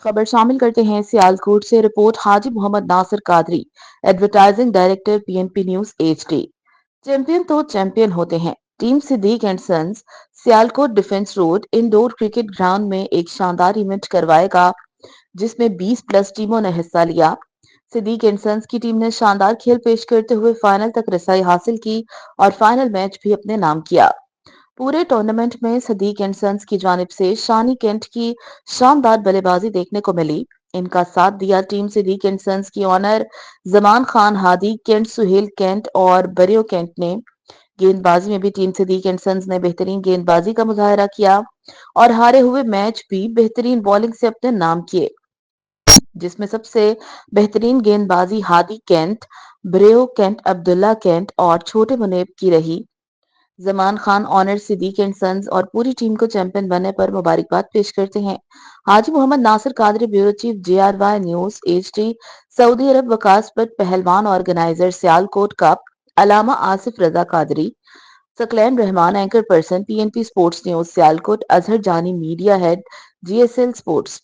खबर शामिल करते हैं सियालकोट से report Haji Mohammad Nasir Qadri, advertising director PNP news HD. Champion तो चैंपियन होते हैं। Team Siddique and sons Sialkot defence road indoor cricket ground में एक शानदार इवेंट करवाएगा जिसमें 20 प्लस टीमों ने हिस्सा लिया। सिद्दीक एंड सन्स की टीम ने शानदार खेल पेश करते हुए फाइनल तक रसाई हासिल की और फाइनल मैच भी अपने नाम किया। पूरे टूर्नामेंट में सदीक एंड सन्स की जानिब से शानी केंट की शानदार बल्लेबाजी देखने को मिली। इनका साथ दिया टीम सदीक एंड सन्स की ऑनर जमान खान हादी केंट, सुहेल केंट और बरियो केंट ने। गेंदबाजी में भी टीम सदीक एंड सन्स ने बेहतरीन गेंदबाजी का मुजाहरा किया और हारे हुए मैच भी बेहतरीन बॉलिंग से अपने नाम किए, जिसमें सबसे बेहतरीन गेंदबाजी हादी केंट, ब्रेयो केंट, अब्दुल्ला केंट और छोटे मुनीब की रही। Zaman Khan owner Siddique and sons और पूरी टीम को चैंपियन बनने पर मुबारकबाद पेश करते हैं। Haji Mohammad Nasir Qadri, bureau chief, JRY news HD. Saudi Arab वकासपत पहलवान organiser Sialkot cup, Allama Asif Raza Qadri. Saqlain Rehman, anchor person, PNP sports news Sialkot. Azhar Jani, media head, GSL sports.